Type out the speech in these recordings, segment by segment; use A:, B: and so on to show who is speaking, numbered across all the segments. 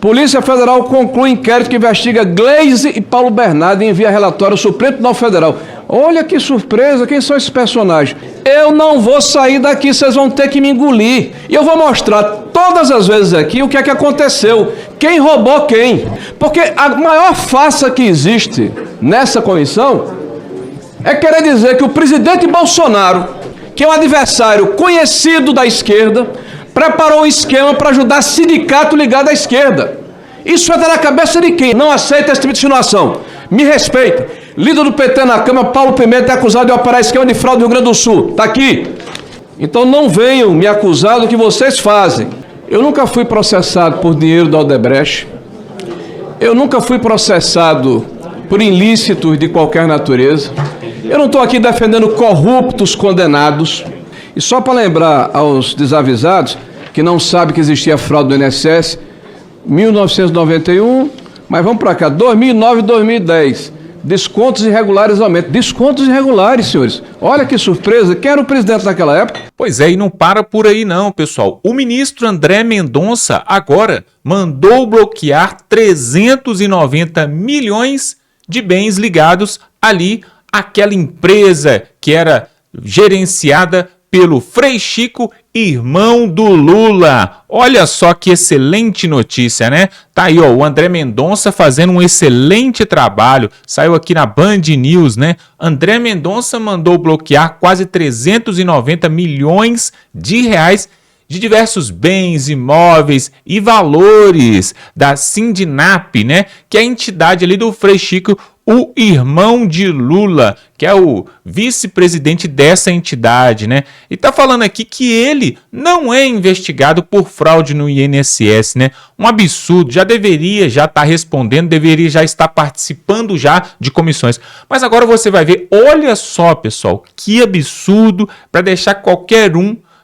A: Polícia Federal conclui inquérito que investiga Gleisi e Paulo Bernardo e envia relatório ao Supremo Tribunal Federal. Olha que surpresa, quem são esses personagens? Eu não vou sair daqui, vocês vão ter que me engolir. E eu vou mostrar todas as vezes aqui o que é que aconteceu. Quem roubou quem. Porque a maior farsa que existe nessa comissão é querer dizer que o presidente Bolsonaro, que é um adversário conhecido da esquerda, preparou um esquema para ajudar sindicato ligado à esquerda. Isso entra na cabeça de quem não aceita esse tipo de insinuação. Me respeita. Líder do PT na Câmara, Paulo Pimenta, é acusado de operar esquema de fraude no Rio Grande do Sul. Está aqui. Então não venham me acusar do que vocês fazem. Eu nunca fui processado por dinheiro da Odebrecht. Eu nunca fui processado por ilícitos de qualquer natureza. Eu não estou aqui defendendo corruptos condenados. E só para lembrar aos desavisados que não sabem que existia fraude do INSS, 1991, mas vamos para cá, 2009 e 2010, descontos irregulares aumentam. Descontos irregulares, senhores. Olha que surpresa, quem era o presidente naquela época?
B: Pois é, e não para por aí não, pessoal. O ministro André Mendonça agora mandou bloquear 390 milhões de bens ligados ali àquela empresa que era gerenciada pelo Frei Chico, irmão do Lula. Olha só que excelente notícia, né? Tá aí, ó, o André Mendonça fazendo um excelente trabalho. Saiu aqui na Band News, né? André Mendonça mandou bloquear quase 390 milhões de reais de diversos bens, imóveis e valores da Sindinap, né? Que é a entidade ali do Frei Chico, o irmão de Lula, que é o vice-presidente dessa entidade, né? E tá falando aqui que ele não é investigado por fraude no INSS, né? Um absurdo, já deveria estar respondendo, deveria já estar participando já de comissões. Mas agora você vai ver, olha só, pessoal, que absurdo para deixar qualquer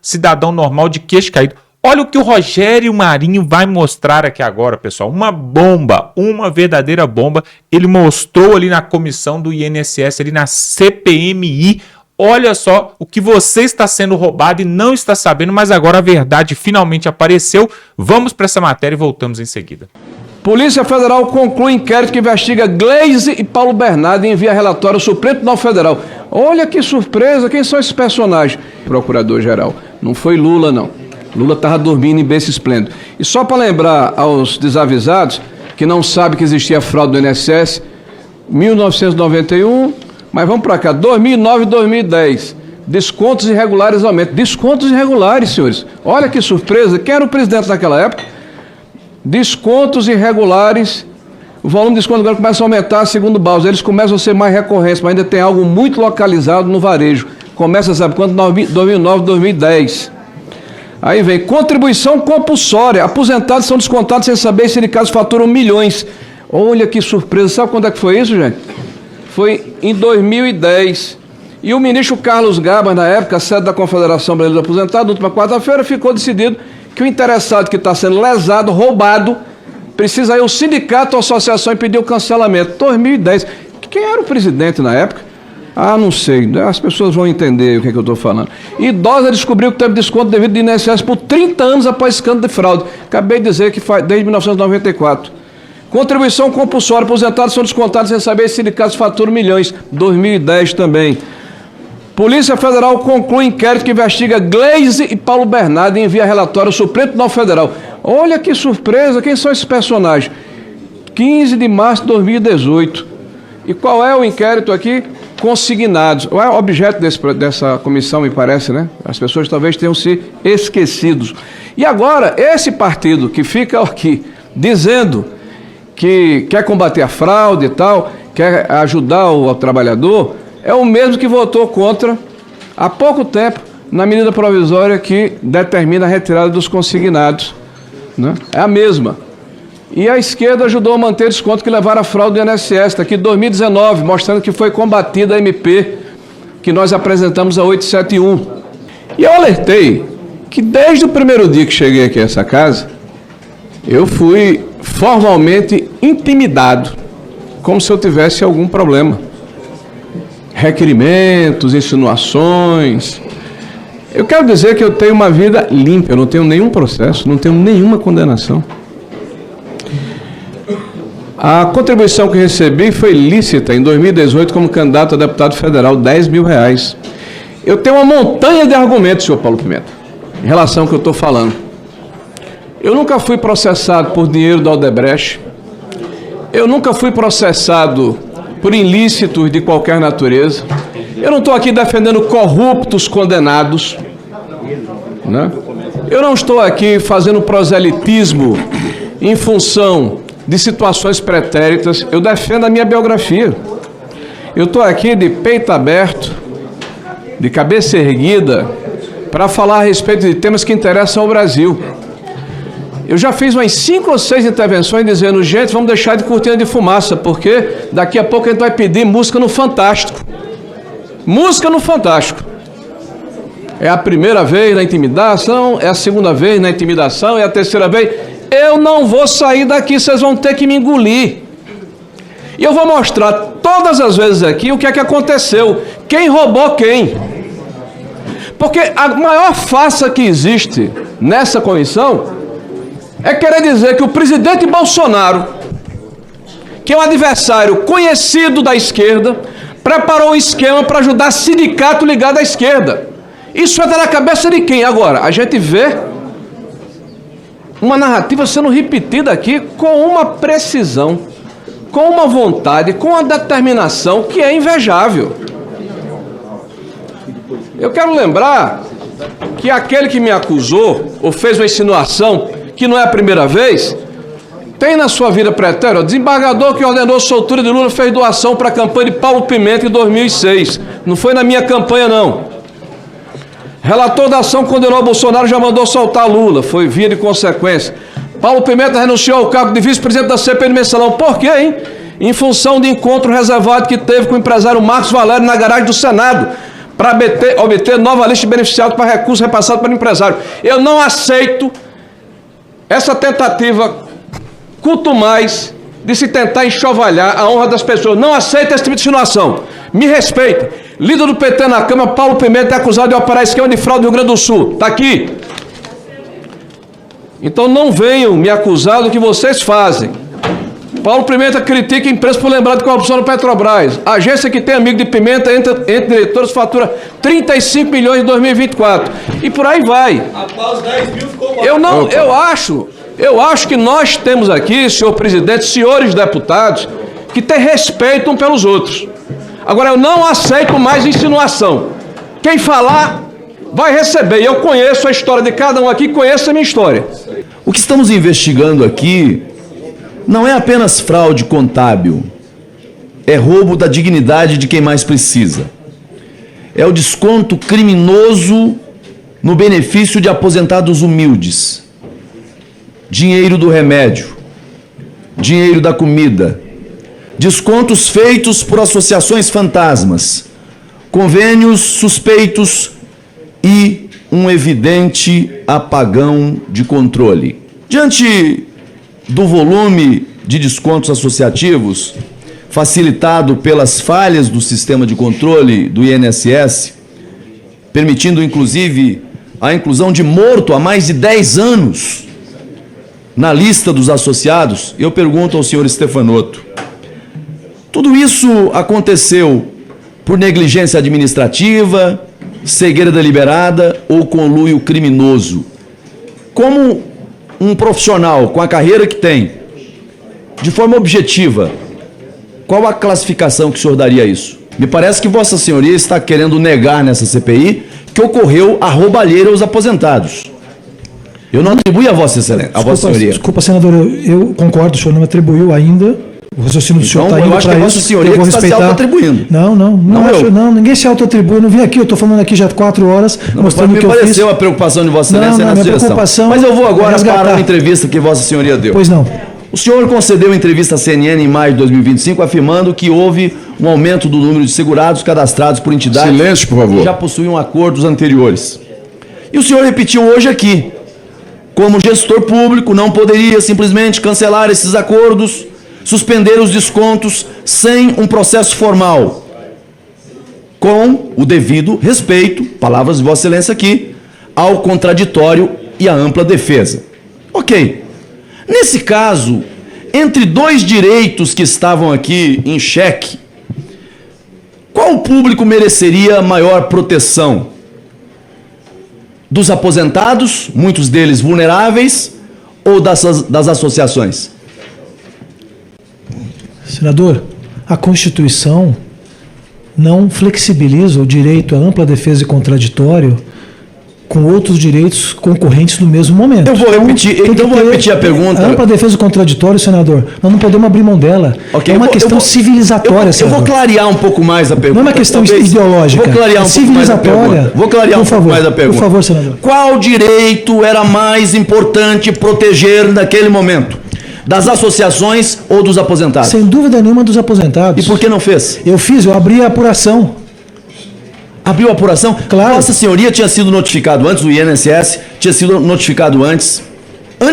B: cidadão normal de queixo caído. Olha o que o Rogério Marinho vai mostrar aqui agora, pessoal. Uma bomba, uma verdadeira bomba. Ele mostrou ali na comissão do INSS, ali na CPMI. Olha só o que você está sendo roubado e não está sabendo, mas agora a verdade finalmente apareceu. Vamos para essa matéria e voltamos em seguida.
A: Polícia Federal conclui inquérito que investiga Gleisi e Paulo Bernardo e envia relatório ao Supremo Tribunal Federal. Olha que surpresa, quem são esses personagens? Procurador-geral, não foi Lula, não. Lula estava dormindo em berço esplêndido. E só para lembrar aos desavisados que não sabem que existia fraude do INSS, 1991, mas vamos para cá, 2009 e 2010, descontos irregulares aumentam. Descontos irregulares, senhores. Olha que surpresa, quem era o presidente naquela época? Descontos irregulares, o volume de desconto agora começa a aumentar segundo o Baus. Eles começam a ser mais recorrentes, mas ainda tem algo muito localizado no varejo. Começa, sabe quando? 2009, 2010. Aí vem, contribuição compulsória. Aposentados são descontados sem saber se sindicatos faturam milhões. Olha que surpresa. Sabe quando é que foi isso, gente? Foi em 2010. E o ministro Carlos Gabas, na época, sede da Confederação Brasileira dos Aposentados, na última quarta-feira, ficou decidido que o interessado que está sendo lesado, roubado, precisa ir ao sindicato ou associação e pedir o cancelamento. 2010. Quem era o presidente na época? Ah, não sei, as pessoas vão entender o que é que eu estou falando. Idosa descobriu que teve desconto devido do INSS por 30 anos após escândalo de fraude. Acabei de dizer que faz desde 1994. Contribuição compulsória, aposentados são descontados sem saber se sindicatos faturam milhões. 2010 também. Polícia Federal conclui inquérito que investiga Gleisi e Paulo Bernardo e envia relatório ao Supremo Tribunal Federal. Olha que surpresa, quem são esses personagens? 15 de março de 2018. E qual é o inquérito aqui? Consignados. O objeto dessa comissão, me parece, né? As pessoas talvez tenham se esquecido. E agora, esse partido que fica aqui dizendo que quer combater a fraude e tal, quer ajudar o trabalhador, é o mesmo que votou contra, há pouco tempo, na medida provisória que determina a retirada dos consignados, né? É a mesma. E a esquerda ajudou a manter desconto que levaram à fraude do INSS, está aqui 2019, mostrando que foi combatida a MP, que nós apresentamos a 871. E eu alertei que desde o primeiro dia que cheguei aqui a essa casa, eu fui formalmente intimidado, como se eu tivesse algum problema. Requerimentos, insinuações. Eu quero dizer que eu tenho uma vida limpa, eu não tenho nenhum processo, não tenho nenhuma condenação. A contribuição que recebi foi lícita em 2018 como candidato a deputado federal, R$10.000. Eu tenho uma montanha de argumentos, senhor Paulo Pimenta, em relação ao que eu estou falando. Eu nunca fui processado por dinheiro da Odebrecht. Eu nunca fui processado por ilícitos de qualquer natureza. Eu não estou aqui defendendo corruptos condenados, né? Eu não estou aqui fazendo proselitismo em função de situações pretéritas. Eu defendo a minha biografia. Eu estou aqui de peito aberto, de cabeça erguida, para falar a respeito de temas que interessam ao Brasil. Eu já fiz umas 5 ou 6 intervenções dizendo, gente, vamos deixar de cortina de fumaça, porque daqui a pouco a gente vai pedir música no Fantástico. Música no Fantástico. É a primeira vez na intimidação, é a segunda vez na intimidação, é a terceira vez. Eu não vou sair daqui, vocês vão ter que me engolir. E eu vou mostrar todas as vezes aqui o que é que aconteceu. Quem roubou quem. Porque a maior farsa que existe nessa comissão é querer dizer que o presidente Bolsonaro, que é um adversário conhecido da esquerda, preparou um esquema para ajudar sindicato ligado à esquerda. Isso entra na cabeça de quem? Agora, a gente vê uma narrativa sendo repetida aqui com uma precisão, com uma vontade, com uma determinação que é invejável. Eu quero lembrar que aquele que me acusou, ou fez uma insinuação, que não é a primeira vez, tem na sua vida pretérita, o desembargador que ordenou a soltura de Lula fez doação para a campanha de Paulo Pimenta em 2006. Não foi na minha campanha, não. Relator da ação condenou Bolsonaro, já mandou soltar Lula, foi via de consequência. Paulo Pimenta renunciou ao cargo de vice-presidente da CPI do Mensalão. Por quê, hein? Em função de encontro reservado que teve com o empresário Marcos Valério na garagem do Senado, para obter nova lista de beneficiados para recursos repassados para o empresário. Eu não aceito essa tentativa, quanto mais, de se tentar enxovalhar a honra das pessoas. Não aceito esse tipo de insinuação. Me respeitem. Líder do PT na Câmara, Paulo Pimenta, é acusado de operar esquema de fraude no Rio Grande do Sul. Está aqui. Então não venham me acusar do que vocês fazem. Paulo Pimenta critica a empresa por lembrar de corrupção no Petrobras. A agência que tem amigo de Pimenta, entre diretores, fatura 35 milhões em 2024. E por aí vai.
C: Após 10 mil ficou bom.
A: Eu acho que nós temos aqui, senhor presidente, senhores deputados, que ter respeito uns pelos outros. Agora, eu não aceito mais insinuação. Quem falar vai receber. E eu conheço a história de cada um aqui, conheço a minha história.
D: O que estamos investigando aqui não é apenas fraude contábil, é roubo da dignidade de quem mais precisa. É o desconto criminoso no benefício de aposentados humildes. Dinheiro do remédio, dinheiro da comida, descontos feitos por associações fantasmas, convênios suspeitos e um evidente apagão de controle. Diante do volume de descontos associativos, facilitado pelas falhas do sistema de controle do INSS, permitindo inclusive a inclusão de morto há mais de 10 anos na lista dos associados, eu pergunto ao senhor Steffanotto, tudo isso aconteceu por negligência administrativa, cegueira deliberada ou conluio criminoso? Como um profissional com a carreira que tem, de forma objetiva, qual a classificação que o senhor daria a isso? Me parece que Vossa Senhoria está querendo negar nessa CPI que ocorreu a roubalheira aos aposentados. Eu não atribuí a Vossa Excelência, a Vossa Senhoria.
E: Desculpa, senador, eu concordo, o senhor não me atribuiu ainda. O raciocínio do senhor está indo para isso.
D: Eu acho que a Vossa Senhoria que está se auto-atribuindo.
E: Não, ninguém se auto-atribui. Eu não vim aqui, eu estou falando aqui já há 4 horas, mostrando o que eu fiz. Me pareceu
D: a preocupação de Vossa Excelência nessa direção. Mas eu vou agora para uma entrevista que Vossa Senhoria deu.
E: Pois não.
D: O senhor concedeu entrevista à CNN em maio de 2025, afirmando que houve um aumento do número de segurados cadastrados por entidades
A: Silêncio, por favor.
D: que já possuíam acordos anteriores. E o senhor repetiu hoje aqui, como gestor público, não poderia simplesmente cancelar esses acordos, suspender os descontos sem um processo formal, com o devido respeito, palavras de Vossa Excelência aqui, ao contraditório e à ampla defesa. Ok. Nesse caso, entre dois direitos que estavam aqui em xeque, qual público mereceria maior proteção? Dos aposentados, muitos deles vulneráveis, ou das associações?
E: Senador, a Constituição não flexibiliza o direito à ampla defesa e contraditório com outros direitos concorrentes no mesmo momento.
D: Eu vou repetir a pergunta.
E: A ampla defesa e contraditório, senador, nós não podemos abrir mão dela.
D: Okay,
E: é uma questão civilizatória,
D: senador. Eu vou clarear um pouco mais a pergunta.
E: Não é uma questão ideológica.
D: Vou clarear um pouco mais a pergunta. Vou clarear um pouco mais a pergunta.
E: Por favor, senador.
D: Qual direito era mais importante proteger naquele momento? Das associações ou dos aposentados?
E: Sem dúvida nenhuma dos aposentados.
D: E por que não fez?
E: Eu abri a apuração.
D: Abriu a apuração?
E: Claro.
D: Vossa Senhoria tinha sido notificado antes, o INSS tinha sido notificado antes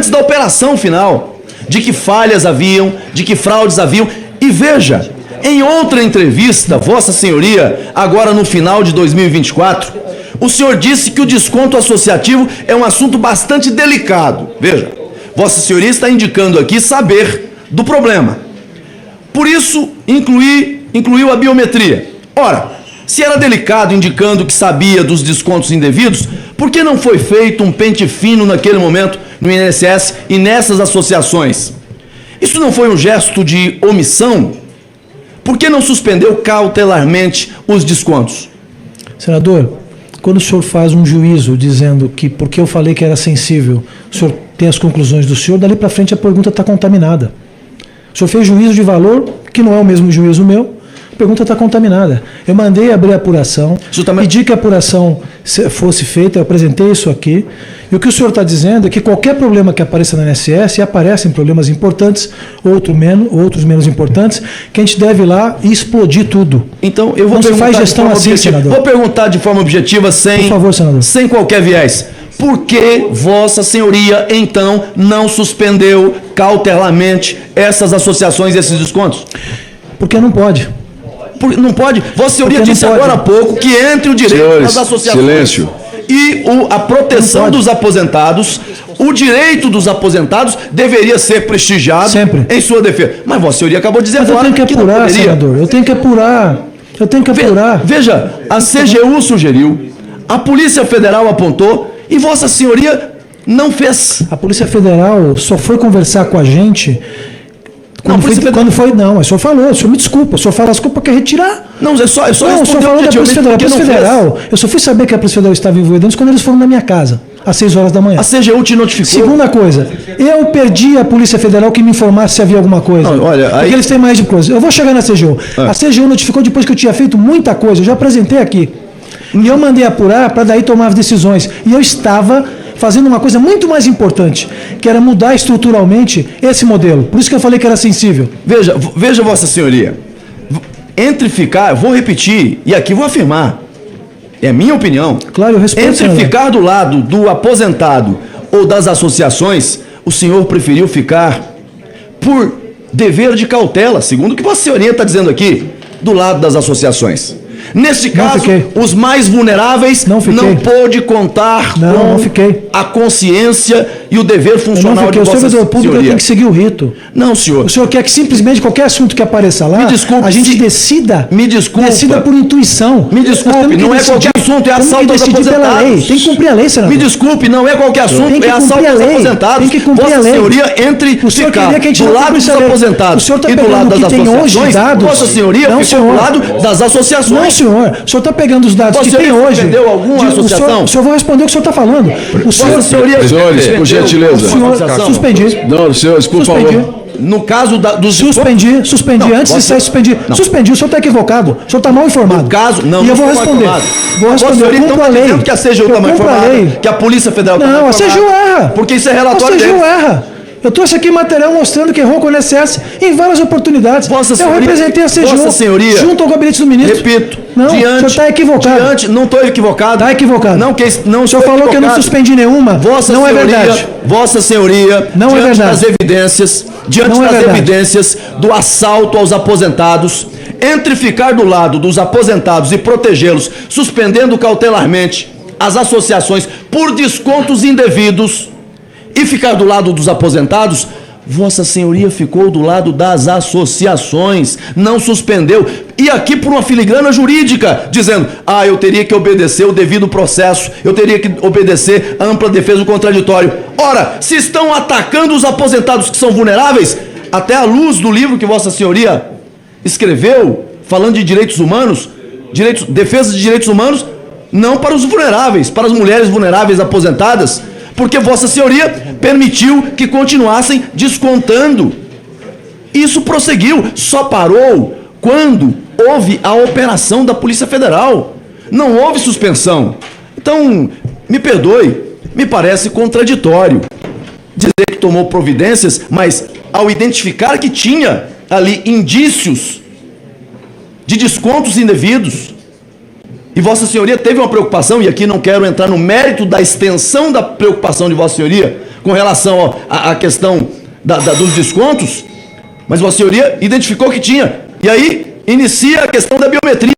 D: da operação final, de que falhas haviam, de que fraudes haviam. E veja, em outra entrevista, Vossa Senhoria, agora no final de 2024, o senhor disse que o desconto associativo é um assunto bastante delicado. Veja, Vossa Senhoria está indicando aqui saber do problema. Por isso, incluiu a biometria. Ora, se era delicado, indicando que sabia dos descontos indevidos, por que não foi feito um pente fino naquele momento no INSS e nessas associações? Isso não foi um gesto de omissão? Por que não suspendeu cautelarmente os descontos?
E: Senador, quando o senhor faz um juízo dizendo que porque eu falei que era sensível, o senhor tem as conclusões do senhor, dali para frente a pergunta está contaminada. O senhor fez juízo de valor, que não é o mesmo juízo meu, a pergunta está contaminada. Eu mandei abrir a apuração, pedi que a apuração fosse feita, eu apresentei isso aqui, e o que o senhor está dizendo é que qualquer problema que apareça na INSS, e aparecem problemas importantes, outros menos importantes, que a gente deve ir lá e explodir tudo.
D: Então, eu vou
E: não se faz gestão assim, senador.
D: Vou perguntar de forma objetiva,
E: por favor, senador.
D: Sem qualquer viés. Por que Vossa Senhoria, então, não suspendeu cautelarmente essas associações e esses descontos?
E: Porque não pode.
D: Não pode? Vossa Senhoria disse agora há pouco que entre o direito das associações
A: silêncio.
D: E a proteção dos aposentados, o direito dos aposentados deveria ser prestigiado
E: sempre
D: em sua defesa. Mas Vossa Senhoria acabou de dizer agora
E: eu tenho que apurar, senador. Eu tenho que apurar.
D: Veja, a CGU sugeriu, a Polícia Federal apontou e Vossa Senhoria não fez.
E: A Polícia Federal só foi conversar com a gente quando foi, o senhor falou, o senhor me desculpa, o senhor fala, desculpa, quer retirar?
D: Não, o senhor falou
E: da Polícia Federal. A Polícia Federal, eu só fui saber que a Polícia Federal estava envolvida antes quando eles foram na minha casa, às 6 horas da manhã.
D: A CGU te notificou?
E: Segunda coisa, eu perdi a Polícia Federal que me informasse se havia alguma coisa.
D: Não, olha,
E: porque eles têm mais de coisa. Eu vou chegar na CGU. A CGU notificou depois que eu tinha feito muita coisa, eu já apresentei aqui. E eu mandei apurar para daí tomar as decisões. E eu estava fazendo uma coisa muito mais importante, que era mudar estruturalmente esse modelo. Por isso que eu falei que era sensível.
D: Veja Vossa Senhoria, vou repetir, e aqui vou afirmar, é minha opinião.
E: Claro, eu respeito.
D: Entre ficar do lado do aposentado ou das associações, o senhor preferiu ficar por dever de cautela, segundo o que Vossa Senhoria está dizendo aqui, do lado das associações. Neste caso, os mais vulneráveis não pôde contar com a consciência e o dever funcional de Vossa Senhoria. O servidor público
E: tem que seguir o rito.
D: Não, senhor.
E: O senhor quer que simplesmente qualquer assunto que apareça lá, a gente decida por intuição.
D: Me desculpe, não é qualquer assunto, é assalto aos aposentados.
E: Tem que cumprir a lei, senador.
D: Me desculpe, não é qualquer assunto, é assalto aos aposentados.
E: Tem que cumprir a lei.
D: Vossa Senhoria, entre ficar do lado dos aposentados e do lado das associações, Vossa Senhoria ficou do lado das associações.
E: Não, senhor. O senhor está pegando os dados que tem hoje.
D: Suspendeu alguma associação?
E: O senhor vai responder o que o senhor está falando.
D: Vossa Senhoria,
A: senhores, por gentileza.
E: Suspendi.
A: Não, senhores, por favor.
D: No caso dos...
E: Suspendi. Antes de sair, suspendi. Suspendi, o senhor está equivocado. O senhor está mal informado.
D: No caso, não.
E: E eu vou responder. Eu cumpro a lei.
D: Dizendo que a CGU está mal informada, que a Polícia Federal está mal informada.
E: Não, a CGU erra.
D: Porque isso é relatório deles.
E: A CGU erra. Eu trouxe aqui material mostrando que errou com o INSS em várias oportunidades. Eu representei a CGU
D: Vossa Senhoria,
E: junto ao gabinete do ministro.
D: Repito.
E: Não, o senhor está equivocado.
D: Não estou equivocado.
E: Está equivocado.
D: Não,
E: o senhor falou que eu não suspendi nenhuma. Não é verdade.
D: Vossa Senhoria,
E: não é verdade.
D: Diante das evidências do assalto aos aposentados, entre ficar do lado dos aposentados e protegê-los, suspendendo cautelarmente as associações por descontos indevidos, e ficar do lado dos aposentados, Vossa Senhoria ficou do lado das associações, não suspendeu. E aqui por uma filigrana jurídica, dizendo, eu teria que obedecer o devido processo, eu teria que obedecer a ampla defesa do contraditório. Ora, se estão atacando os aposentados que são vulneráveis, até à luz do livro que Vossa Senhoria escreveu, falando de direitos humanos, defesa de direitos humanos, não para os vulneráveis, para as mulheres vulneráveis aposentadas, porque Vossa Senhoria permitiu que continuassem descontando. Isso prosseguiu, só parou quando houve a operação da Polícia Federal. Não houve suspensão. Então, me perdoe, me parece contraditório dizer que tomou providências, mas ao identificar que tinha ali indícios de descontos indevidos, e Vossa Senhoria teve uma preocupação, e aqui não quero entrar no mérito da extensão da preocupação de Vossa Senhoria com relação à questão dos descontos, mas Vossa Senhoria identificou que tinha, e aí inicia a questão da biometria.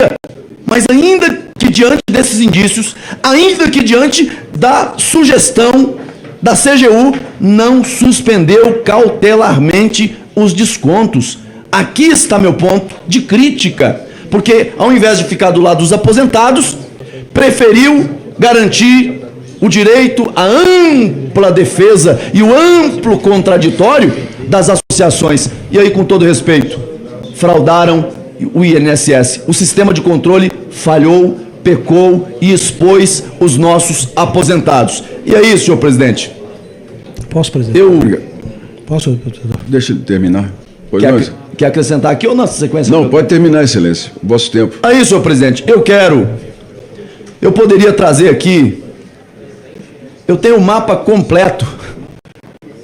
D: Mas ainda que diante desses indícios, ainda que diante da sugestão da CGU, não suspendeu cautelarmente os descontos. Aqui está meu ponto de crítica, porque ao invés de ficar do lado dos aposentados, preferiu garantir o direito à ampla defesa e o amplo contraditório das associações. E aí, com todo respeito, fraudaram o INSS. O sistema de controle falhou, pecou e expôs os nossos aposentados. E aí, senhor presidente?
E: Posso, presidente? Posso, presidente?
A: Deixa ele terminar. Pois
D: Quer acrescentar aqui ou na sequência?
A: Não, pode terminar, excelência. Vosso tempo.
D: Aí, senhor presidente, eu poderia trazer aqui, eu tenho um mapa completo,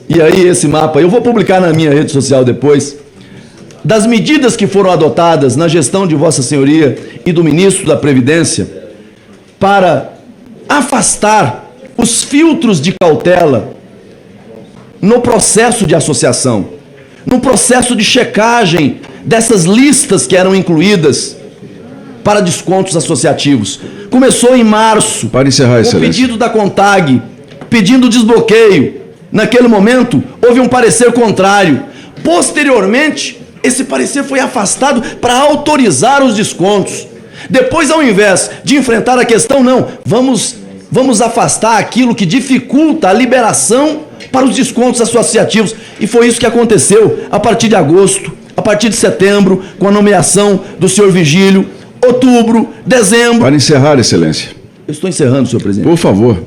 D: e aí esse mapa, eu vou publicar na minha rede social depois, das medidas que foram adotadas na gestão de Vossa Senhoria e do Ministro da Previdência para afastar os filtros de cautela no processo de associação, no processo de checagem dessas listas que eram incluídas para descontos associativos. Começou em março,
A: para encerrar,
D: o pedido da CONTAG, pedindo desbloqueio. Naquele momento, houve um parecer contrário. Posteriormente, esse parecer foi afastado para autorizar os descontos. Depois, ao invés de enfrentar a questão, não, vamos afastar aquilo que dificulta a liberação para os descontos associativos. E foi isso que aconteceu a partir de agosto, a partir de setembro, com a nomeação do senhor Vigílio, outubro, dezembro.
A: Para encerrar, excelência.
D: Eu estou encerrando, senhor presidente.
A: Por favor.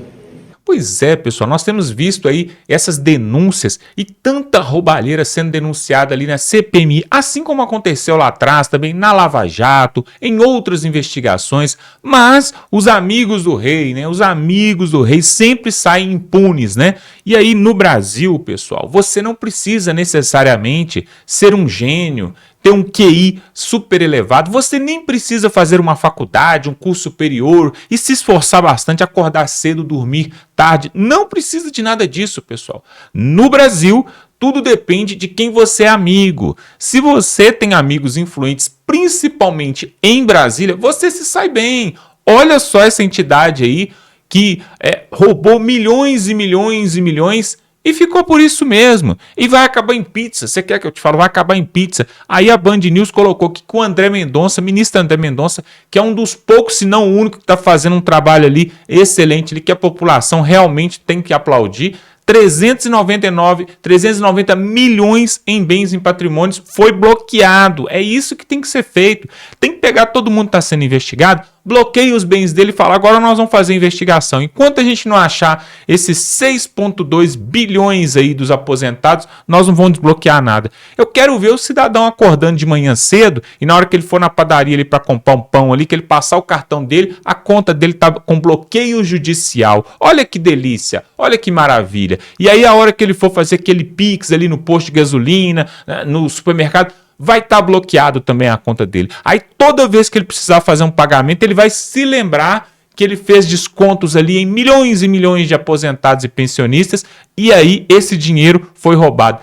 B: Pois é, pessoal, nós temos visto aí essas denúncias e tanta roubalheira sendo denunciada ali na CPMI, assim como aconteceu lá atrás também na Lava Jato, em outras investigações, mas os amigos do rei, né, os amigos do rei sempre saem impunes, né? E aí no Brasil, pessoal, você não precisa necessariamente ser um gênio, ter um QI super elevado, você nem precisa fazer uma faculdade, um curso superior e se esforçar bastante, acordar cedo, dormir tarde. Não precisa de nada disso, pessoal. No Brasil, tudo depende de quem você é amigo. Se você tem amigos influentes, principalmente em Brasília, você se sai bem. Olha só essa entidade aí que roubou milhões e milhões e milhões e ficou por isso mesmo. E vai acabar em pizza. Você quer que eu te fale? Vai acabar em pizza. Aí a Band News colocou que com o André Mendonça, ministro André Mendonça, que é um dos poucos, se não o único, que está fazendo um trabalho ali excelente, ali, que a população realmente tem que aplaudir. 390 milhões em bens e patrimônios foi bloqueado. É isso que tem que ser feito. Tem que pegar todo mundo que está sendo investigado, bloqueia os bens dele e fala, agora nós vamos fazer a investigação. Enquanto a gente não achar esses 6,2 bilhões aí dos aposentados, nós não vamos desbloquear nada. Eu quero ver o cidadão acordando de manhã cedo e na hora que ele for na padaria ali para comprar um pão ali, que ele passar o cartão dele, a conta dele tá com bloqueio judicial. Olha que delícia, olha que maravilha. E aí a hora que ele for fazer aquele Pix ali no posto de gasolina, no supermercado, vai estar bloqueado também a conta dele. Aí toda vez que ele precisar fazer um pagamento, ele vai se lembrar que ele fez descontos ali em milhões e milhões de aposentados e pensionistas, e aí esse dinheiro foi roubado.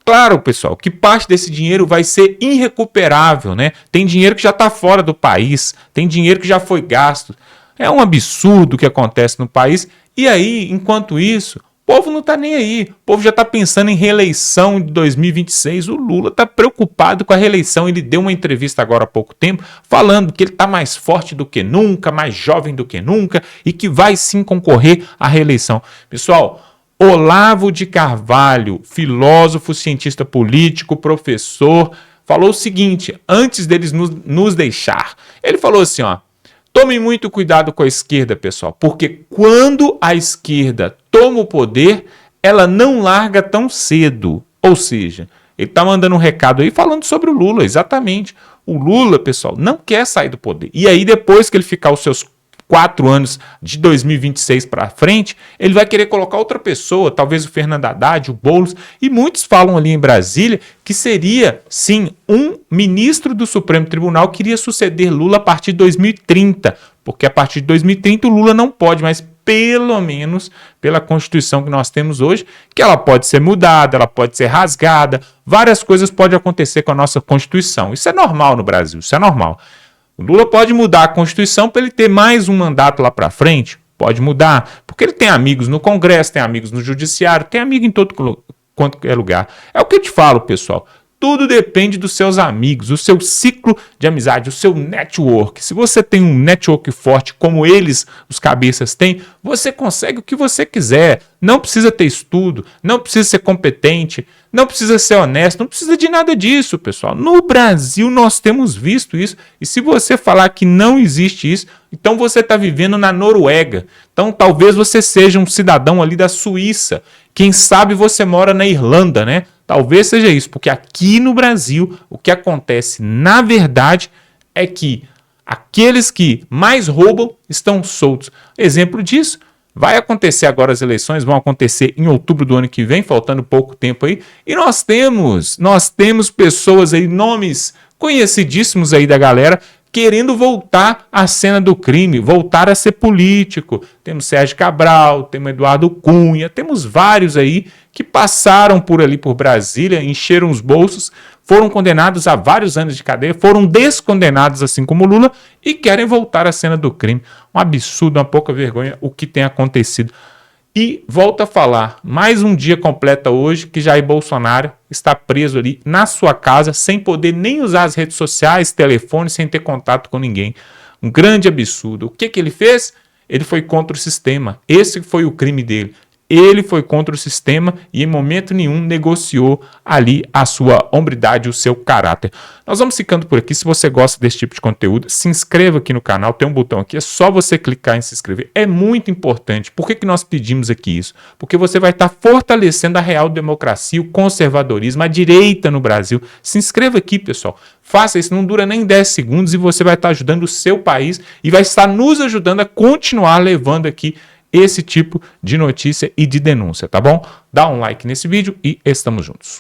B: Claro, pessoal, que parte desse dinheiro vai ser irrecuperável, né? Tem dinheiro que já está fora do país, tem dinheiro que já foi gasto. É um absurdo o que acontece no país. E aí, enquanto isso, o povo não está nem aí. O povo já está pensando em reeleição de 2026. O Lula está preocupado com a reeleição. Ele deu uma entrevista agora há pouco tempo falando que ele está mais forte do que nunca, mais jovem do que nunca e que vai sim concorrer à reeleição. Pessoal, Olavo de Carvalho, filósofo, cientista político, professor, falou o seguinte, antes deles nos deixar. Ele falou assim, ó, tomem muito cuidado com a esquerda, pessoal, porque quando a esquerda toma o poder, ela não larga tão cedo. Ou seja, ele está mandando um recado aí falando sobre o Lula, exatamente. O Lula, pessoal, não quer sair do poder. E aí, depois que ele ficar os seus 4 anos de 2026 para frente, ele vai querer colocar outra pessoa, talvez o Fernando Haddad, o Boulos, e muitos falam ali em Brasília que seria, sim, um ministro do Supremo Tribunal que iria suceder Lula a partir de 2030, porque a partir de 2030 o Lula não pode mais, pelo menos pela Constituição que nós temos hoje, que ela pode ser mudada, ela pode ser rasgada, várias coisas podem acontecer com a nossa Constituição. Isso é normal no Brasil, isso é normal. O Lula pode mudar a Constituição para ele ter mais um mandato lá para frente? Pode mudar, porque ele tem amigos no Congresso, tem amigos no Judiciário, tem amigo em todo quanto é lugar. É o que eu te falo, pessoal. Tudo depende dos seus amigos, o seu ciclo de amizade, o seu network. Se você tem um network forte, como eles, os cabeças, têm, você consegue o que você quiser. Não precisa ter estudo, não precisa ser competente, não precisa ser honesto, não precisa de nada disso, pessoal. No Brasil nós temos visto isso. E se você falar que não existe isso, então você está vivendo na Noruega. Então talvez você seja um cidadão ali da Suíça. Quem sabe você mora na Irlanda, né? Talvez seja isso, porque aqui no Brasil o que acontece, na verdade, é que aqueles que mais roubam estão soltos. Exemplo disso, vai acontecer agora as eleições, vão acontecer em outubro do ano que vem, faltando pouco tempo aí, e nós temos pessoas aí, nomes conhecidíssimos aí da galera, querendo voltar à cena do crime, voltar a ser político. Temos Sérgio Cabral, temos Eduardo Cunha, temos vários aí que passaram por ali por Brasília, encheram os bolsos, foram condenados a vários anos de cadeia, foram descondenados assim como Lula e querem voltar à cena do crime. Um absurdo, uma pouca vergonha o que tem acontecido. E volto a falar, mais um dia completa hoje que Jair Bolsonaro está preso ali na sua casa, sem poder nem usar as redes sociais, telefone, sem ter contato com ninguém. Um grande absurdo. O que ele fez? Ele foi contra o sistema. Esse foi o crime dele. Ele foi contra o sistema e em momento nenhum negociou ali a sua hombridade, o seu caráter. Nós vamos ficando por aqui. Se você gosta desse tipo de conteúdo, se inscreva aqui no canal. Tem um botão aqui, é só você clicar em se inscrever. É muito importante. Por que nós pedimos aqui isso? Porque você vai estar fortalecendo a real democracia, o conservadorismo, a direita no Brasil. Se inscreva aqui, pessoal. Faça isso, não dura nem 10 segundos e você vai estar ajudando o seu país e vai estar nos ajudando a continuar levando aqui esse tipo de notícia e de denúncia, tá bom? Dá um like nesse vídeo e estamos juntos.